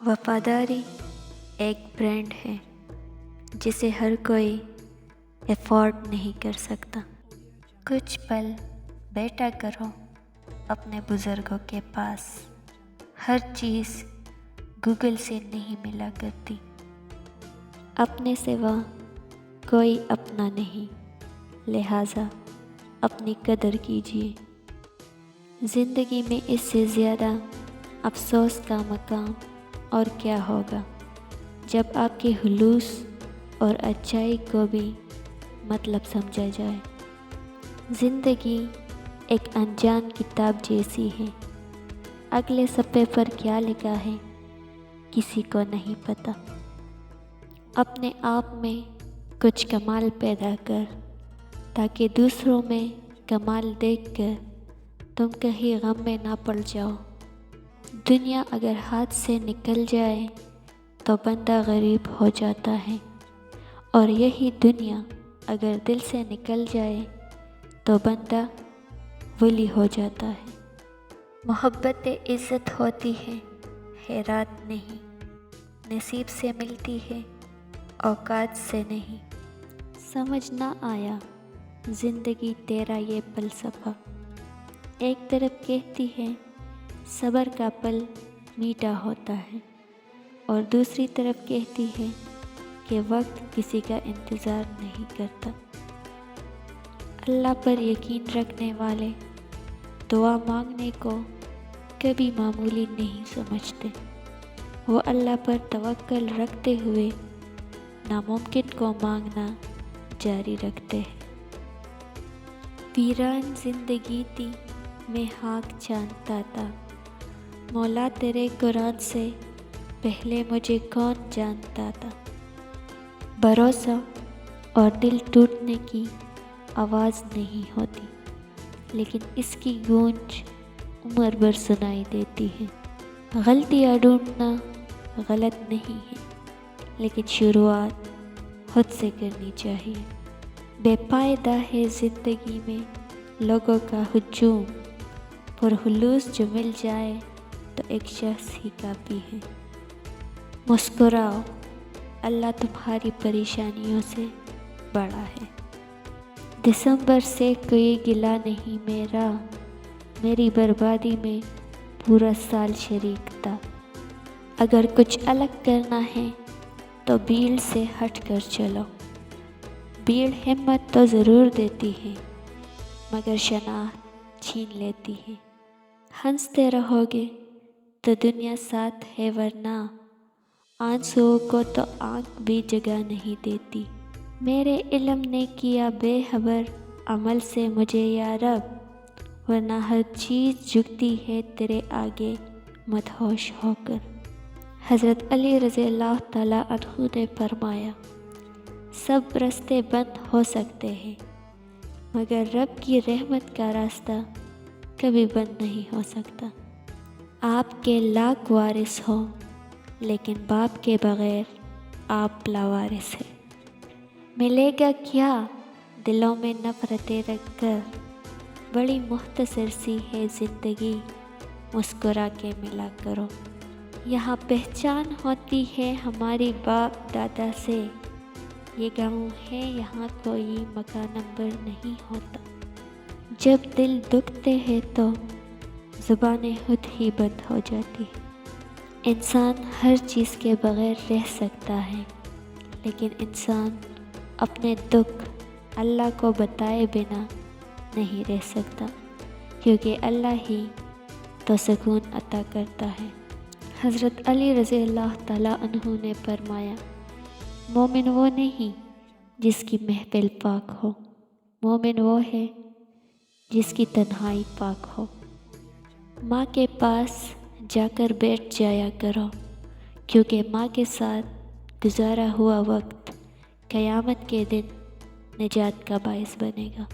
وفاداری ایک برانڈ ہے جسے ہر کوئی افورڈ نہیں کر سکتا۔ کچھ پل بیٹھا کرو اپنے بزرگوں کے پاس، ہر چیز گوگل سے نہیں ملا کرتی۔ اپنے سوا کوئی اپنا نہیں، لہٰذا اپنی قدر کیجیے۔ زندگی میں اس سے زیادہ افسوس کا مقام اور کیا ہوگا جب آپ کے خلوص اور اچائی کو بھی مطلب سمجھا جائے۔ زندگی ایک انجان کتاب جیسی ہے، اگلے صفحے پر کیا لکھا ہے کسی کو نہیں پتہ۔ اپنے آپ میں کچھ کمال پیدا کر تاکہ دوسروں میں کمال دیکھ کر تم کہیں غم میں نہ پڑ جاؤ۔ دنیا اگر ہاتھ سے نکل جائے تو بندہ غریب ہو جاتا ہے، اور یہی دنیا اگر دل سے نکل جائے تو بندہ ولی ہو جاتا ہے۔ محبت عزت ہوتی ہے، خیرات نہیں، نصیب سے ملتی ہے، اوقات سے نہیں۔ سمجھ نہ آیا زندگی تیرا یہ فلسفہ۔ ایک طرف کہتی ہے صبر کا پل میٹھا ہوتا ہے، اور دوسری طرف کہتی ہے کہ وقت کسی کا انتظار نہیں کرتا۔ اللہ پر یقین رکھنے والے دعا مانگنے کو کبھی معمولی نہیں سمجھتے، وہ اللہ پر توکل رکھتے ہوئے ناممکن کو مانگنا جاری رکھتے ہیں۔ ویران زندگی تھی میں خاک جانتا تھا، مولا تیرے قرآن سے پہلے مجھے کون جانتا تھا۔ بھروسہ اور دل ٹوٹنے کی آواز نہیں ہوتی، لیکن اس کی گونج عمر بھر سنائی دیتی ہے۔ غلطیاں ڈھونڈنا غلط نہیں ہے، لیکن شروعات خود سے کرنی چاہیے۔ بے فائدہ ہے زندگی میں لوگوں کا ہجوم، پرخلوص جو مل جائے تو ایک شخص ہی کافی ہے۔ مسکراؤ، اللہ تمہاری پریشانیوں سے بڑا ہے۔ دسمبر سے کوئی گلہ نہیں میرا، میری بربادی میں پورا سال شریک تھا۔ اگر کچھ الگ کرنا ہے تو بھیڑ سے ہٹ کر چلو۔ بھیڑ ہمت تو ضرور دیتی ہے، مگر شناخت چھین لیتی ہے۔ ہنستے رہو گے تو دنیا ساتھ ہے، ورنہ آنسوؤں کو تو آنکھ بھی جگہ نہیں دیتی۔ میرے علم نے کیا بے خبر عمل سے مجھے یا رب، ورنہ ہر چیز جھکتی ہے تیرے آگے مدہوش ہو کر۔ حضرت علی رضی اللہ تعالیٰ عنہ نے فرمایا، سب راستے بند ہو سکتے ہیں مگر رب کی رحمت کا راستہ کبھی بند نہیں ہو سکتا۔ آپ کے لاکھ وارث ہوں لیکن باپ کے بغیر آپ لاوارث ہیں۔ ملے گا کیا دلوں میں نفرتیں رکھ کر، بڑی مختصر سی ہے زندگی، مسکرا کے ملا کرو۔ یہاں پہچان ہوتی ہے ہماری باپ دادا سے، یہ گاؤں ہے یہاں کوئی مکان نمبر نہیں ہوتا۔ جب دل دکھتے ہیں تو زبانیں خود ہی بند ہو جاتی ہیں۔ انسان ہر چیز کے بغیر رہ سکتا ہے، لیکن انسان اپنے دکھ اللہ کو بتائے بنا نہیں رہ سکتا، کیونکہ اللہ ہی تو سکون عطا کرتا ہے۔ حضرت علی رضی اللہ تعالیٰ عنہ نے فرمایا، مومن وہ نہیں جس کی محفل پاک ہو، مومن وہ ہے جس کی تنہائی پاک ہو۔ ماں کے پاس جا کر بیٹھ جایا کرو، کیونکہ ماں کے ساتھ گزارا ہوا وقت قیامت کے دن نجات کا باعث بنے گا۔